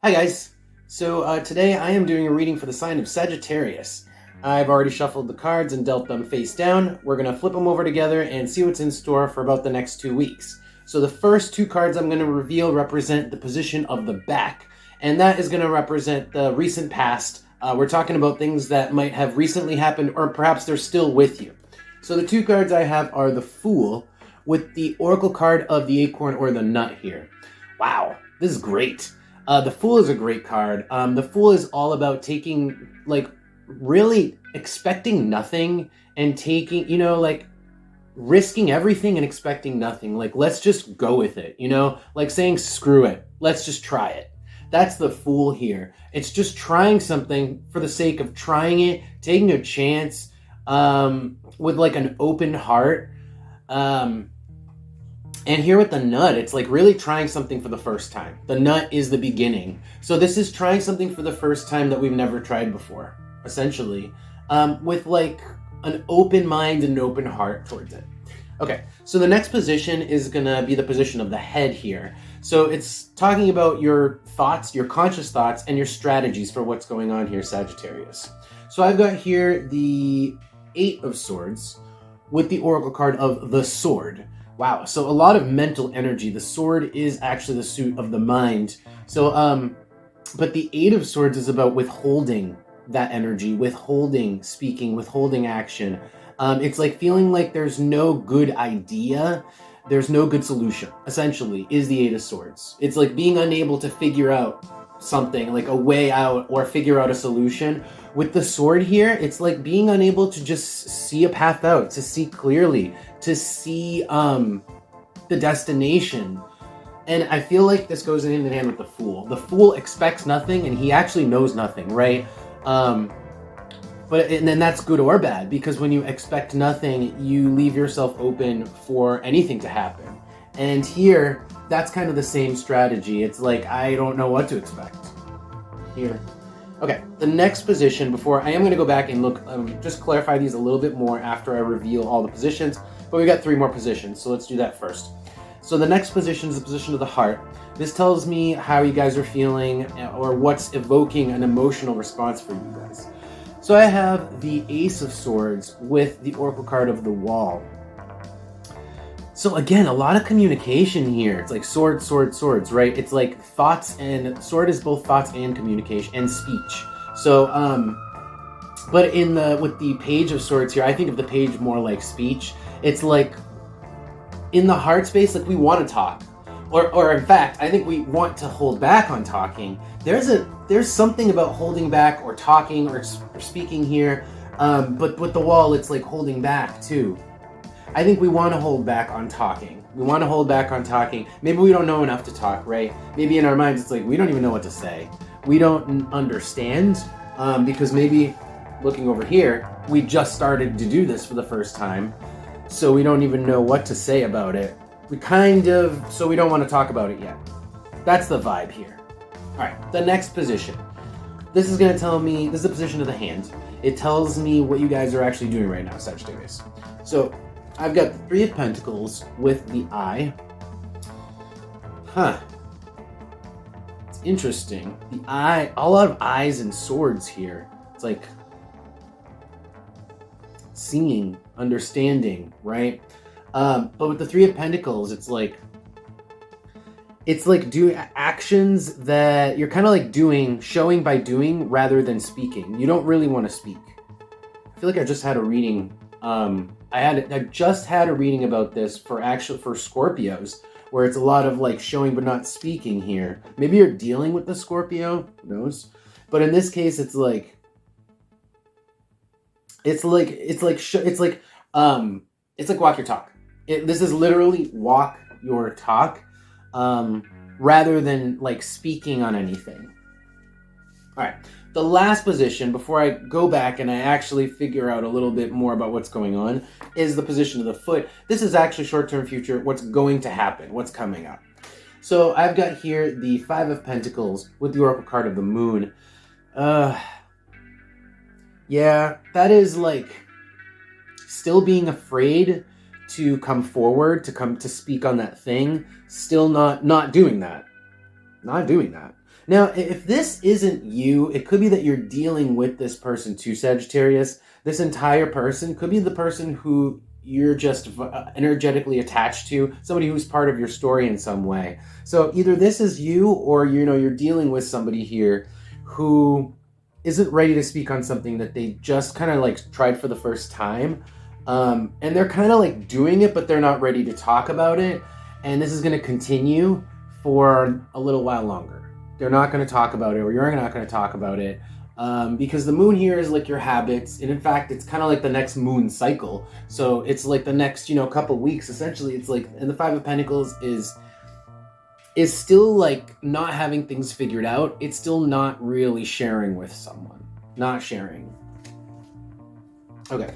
Hi guys! So today I am doing a reading for the sign of Sagittarius. I've already shuffled the cards and dealt them face down. We're going to flip them over together and see what's in store for about the next 2 weeks. So the first two cards I'm going to reveal represent the position of the back, and that is going to represent the recent past. We're talking about things that might have recently happened, or perhaps they're still with you. So the two cards I have are the Fool with the Oracle card of the Acorn or the Nut here. Wow, this is great. The Fool is a great card. The Fool is all about taking, really expecting nothing and taking, risking everything and expecting nothing. Let's just go with it, like saying, screw it. Let's just try it. That's the Fool here. It's just trying something for the sake of trying it, taking a chance, with an open heart. And here with the Nut, it's really trying something for the first time. The Nut is the beginning. So this is trying something for the first time that we've never tried before, essentially, with an open mind and an open heart towards it. Okay, so the next position is gonna be the position of the head here. So it's talking about your thoughts, your conscious thoughts, and your strategies for what's going on here, Sagittarius. So I've got here the Eight of Swords with the Oracle card of the Sword. Wow, so a lot of mental energy. The sword is actually the suit of the mind. So, but the Eight of Swords is about withholding that energy, withholding speaking, withholding action. It's like feeling like there's no good idea, there's no good solution, essentially, is the Eight of Swords. It's like being unable to figure out something, like a way out or figure out a solution. With the Sword here, it's like being unable to just see a path out, to see clearly, to see the destination. And I feel like this goes hand in hand with the Fool. The Fool expects nothing and he actually knows nothing, right? And then that's good or bad, because when you expect nothing, you leave yourself open for anything to happen. And here, that's kind of the same strategy. It's like, I don't know what to expect here. Okay, the next position, before I am going to go back and look, just clarify these a little bit more after I reveal all the positions, but we got 3 more positions, so let's do that first. So the next position is the position of the heart. This tells me how you guys are feeling or what's evoking an emotional response for you guys. So I have the Ace of Swords with the Oracle card of the Wall. So again, a lot of communication here. It's like sword, sword, swords, right? It's like thoughts, and sword is both thoughts and communication and speech. So, but with the Page of Swords here, I think of the page more like speech. It's like in the heart space, like we want to talk, or in fact, I think we want to hold back on talking. There's something about holding back or talking or speaking here, but with the Wall, it's like holding back too. I think we want to hold back on talking. We want to hold back on talking. Maybe we don't know enough to talk, right? Maybe in our minds it's like we don't even know what to say. We don't understand, because maybe looking over here, we just started to do this for the first time, so we don't even know what to say about it. So we don't want to talk about it yet. That's the vibe here. All right, the next position. This is going to tell me, this is the position of the hand. It tells me what you guys are actually doing right now, Sagittarius. So I've got the Three of Pentacles with the Eye. It's interesting. The Eye, a lot of eyes and swords here. It's like seeing, understanding, right? But with the Three of Pentacles, it's like doing actions that you're kind of like doing, showing by doing rather than speaking. You don't really want to speak. I feel like I just had a reading. I just had a reading about this for Scorpios, where it's a lot of like showing but not speaking here. Maybe you're dealing with the Scorpio, who knows? But in this case, it's like walk your talk. This is literally walk your talk, rather than like speaking on anything. All right. The last position, before I go back and I actually figure out a little bit more about what's going on, is the position of the foot. This is actually short-term future, what's going to happen, what's coming up. So I've got here the Five of Pentacles with the Oracle card of the Moon. Yeah, that is like still being afraid to come forward, to speak on that thing, still not doing that. Not doing that. Now, if this isn't you, it could be that you're dealing with this person too, Sagittarius. This entire person could be the person who you're just energetically attached to, somebody who's part of your story in some way. So either this is you, or you're dealing with somebody here who isn't ready to speak on something that they just kind of like tried for the first time. And they're kind of like doing it, but they're not ready to talk about it. And this is going to continue for a little while longer. They're not going to talk about it, or you're not going to talk about it, because the moon here is like your habits, and in fact, it's kind of like the next moon cycle. So it's like the next, couple weeks. Essentially, it's like, and the Five of Pentacles is still like not having things figured out. It's still not really sharing with someone. Not sharing. Okay.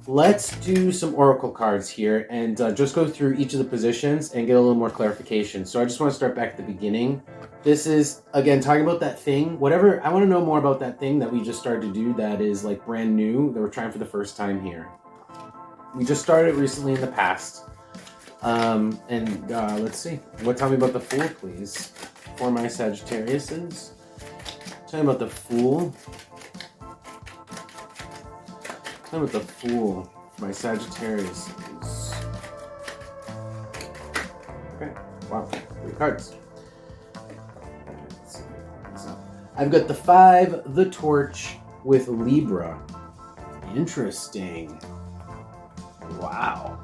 Let's do some oracle cards here and just go through each of the positions and get a little more clarification. So I just want to start back at the beginning. This is, again, talking about that thing. Whatever, I want to know more about that thing that we just started to do that is like brand new, that we're trying for the first time here. We just started recently in the past. Let's see. Tell me about the Fool, please. For my Sagittariuses. Tell me about the Fool. Tell me about the Fool. My Sagittarius. Okay. Wow. 3 cards. I've got the 5, the Torch with Libra. Interesting. Wow.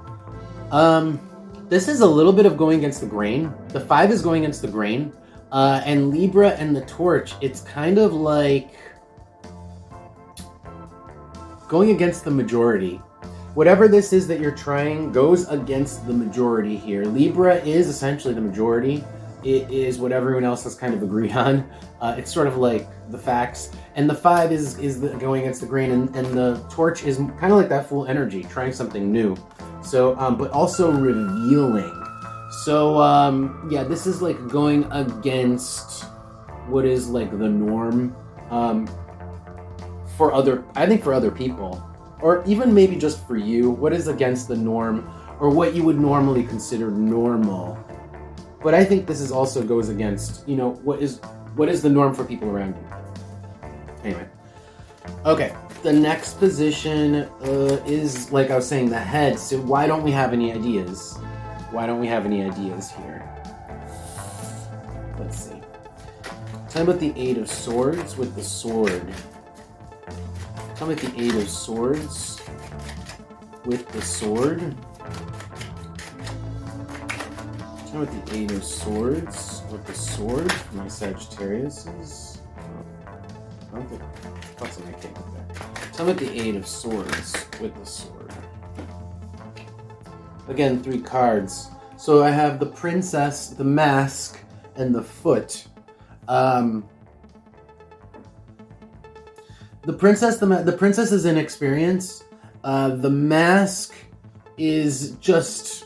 This is a little bit of going against the grain. The 5 is going against the grain. And Libra and the Torch, it's kind of like going against the majority. Whatever this is that you're trying goes against the majority here. Libra is essentially the majority. It is what everyone else has kind of agreed on. It's sort of like the facts. And the 5 is going against the grain, and the Torch is kind of like that Fool energy, trying something new. So, but also revealing. So, yeah, this is like going against what is like the norm for other people, or even maybe just for you. What is against the norm, or what you would normally consider normal? But I think this is also goes against, what is the norm for people around you. Anyway, okay. The next position is, like I was saying, the head. So why don't we have any ideas? Why don't we have any ideas here? Let's see. Tell me about the 8 of Swords with the sword. Tell me about the 8 of Swords with the sword. Tell me about the 8 of Swords with the sword for my Sagittariuses. I don't think that's something I came up there. Tell me about the 8 of Swords with the sword. Again, 3 cards. So I have the Princess, the Mask, and the Foot. The Princess is inexperience. The Mask is just,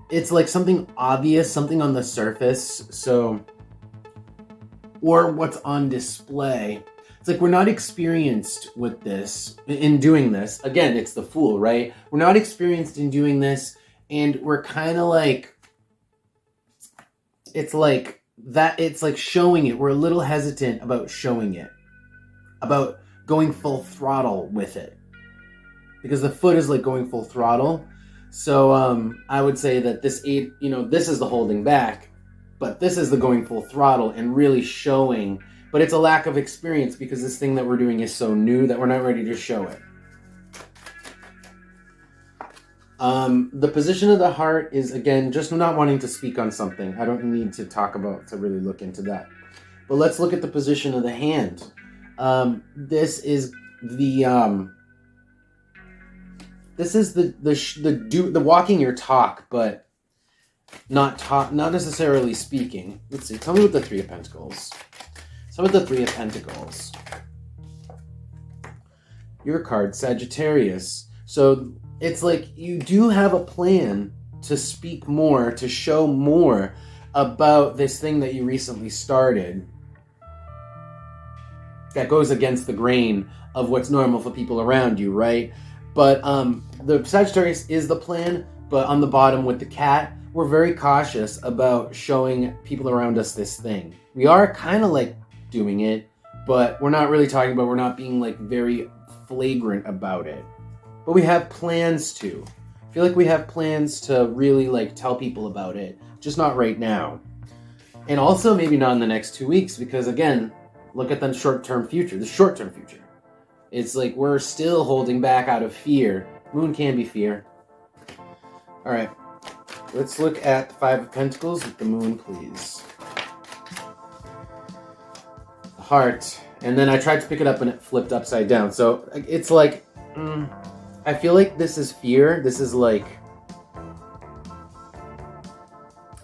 it's like something obvious, something on the surface. So, or what's on display. It's like we're not experienced with this, in doing this. Again, it's the Fool, right? We're not experienced in doing this, and we're kind of like, it's like showing it. We're a little hesitant about showing it, about going full throttle with it. Because the Foot is like going full throttle. So I would say that this 8, this is the holding back, but this is the going full throttle and really showing. But it's a lack of experience because this thing that we're doing is so new that we're not ready to show it. The position of the Heart is, again, just not wanting to speak on something. I don't need to really look into that. But let's look at the position of the Hand. This is the walking your talk, but not necessarily speaking. Let's see. Tell me what the 3 of Pentacles. Some of the 3 of Pentacles. Your card, Sagittarius. So it's like you do have a plan to speak more, to show more about this thing that you recently started that goes against the grain of what's normal for people around you, right? But the Sagittarius is the plan, but on the bottom with the cat, we're very cautious about showing people around us this thing. We are kind of like doing it, but we're not really talking about, we're not being like very flagrant about it. But we have plans to. I feel like we have plans to really like tell people about it, just not right now. And also maybe not in the next 2 weeks, because again, look at the short-term future. It's like we're still holding back out of fear. Moon can be fear. All right, let's look at the Five of Pentacles with the moon, please. The heart. And then I tried to pick it up and it flipped upside down. So it's like, I feel like this is fear. This is like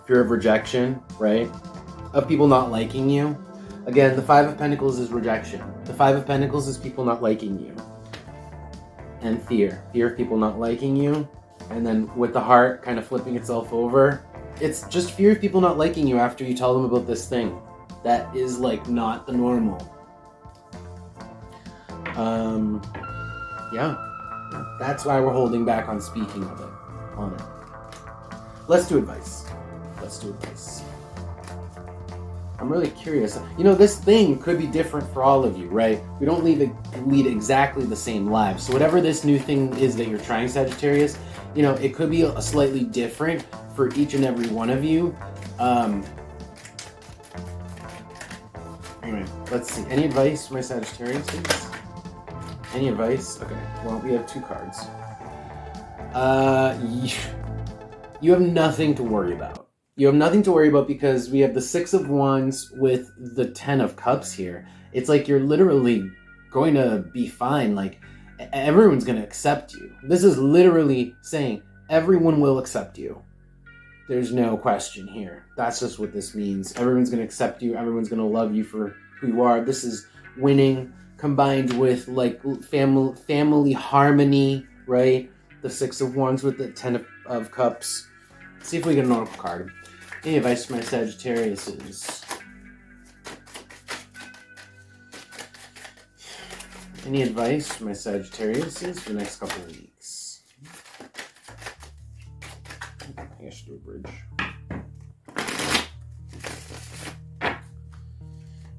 fear of rejection, right? Of people not liking you. Again, the Five of Pentacles is rejection. The Five of Pentacles is people not liking you. And fear. Fear of people not liking you. And then with the heart kind of flipping itself over, it's just fear of people not liking you after you tell them about this thing that is like not the normal. Yeah. That's why we're holding back on speaking of it. On it. Let's do advice. I'm really curious. You know, this thing could be different for all of you, right? We don't lead exactly the same lives. So whatever this new thing is that you're trying, Sagittarius, you know, it could be a slightly different for each and every one of you. Anyway, let's see. Any advice for my Sagittarius, please? Any advice? Okay, well, we have 2 cards. You have nothing to worry about. You have nothing to worry about because we have the 6 of Wands with the 10 of Cups here. It's like you're literally going to be fine. Like, everyone's going to accept you. This is literally saying everyone will accept you. There's no question here. That's just what this means. Everyone's going to accept you. Everyone's going to love you for who you are. This is winning combined with like family harmony, right? The 6 of Wands with the 10 of Cups. Let's see if we get an oracle card. Any advice for my Sagittariuses? Any advice for my Sagittariuses for the next couple of weeks? I think I should do a bridge.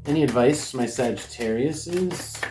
Any advice for my Sagittariuses?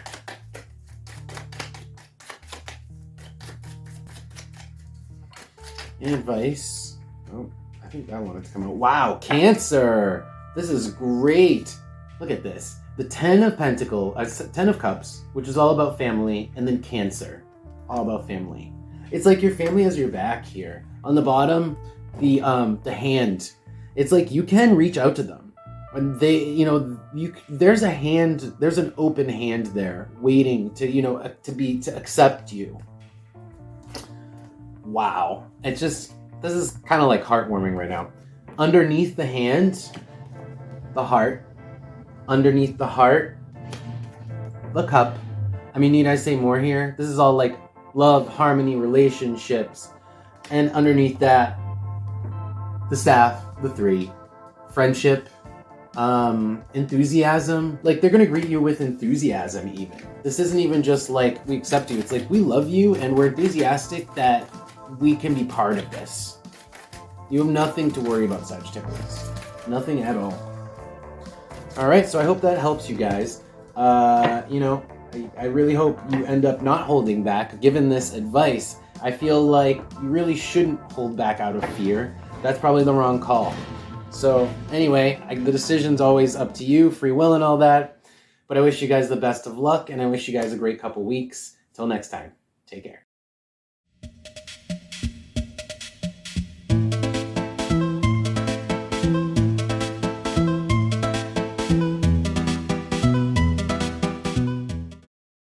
Any advice? Oh, I think that wanted to come out. Wow, Cancer! This is great. Look at this. The 10 of Pentacles, 10 of Cups, which is all about family, and then Cancer, all about family. It's like your family has your back here. On the bottom, the hand. It's like you can reach out to them. And they, you know, there's a hand, there's an open hand there waiting to, you know, to accept you. Wow. It's just, this is kind of like heartwarming right now. Underneath the hand, the heart. Underneath the heart, the cup. I mean, need I say more here? This is all like love, harmony, relationships. And underneath that, the staff, the 3. Friendship, enthusiasm. Like, they're going to greet you with enthusiasm even. This isn't even just like, we accept you. It's like, we love you and we're enthusiastic that we can be part of this. You have nothing to worry about, Sagittarius. Nothing at all. All right, so I hope that helps you guys. You know, I really hope you end up not holding back. Given this advice, I feel like you really shouldn't hold back out of fear. That's probably the wrong call. So anyway, the decision's always up to you, free will and all that. But I wish you guys the best of luck, and I wish you guys a great couple weeks. Till next time, take care.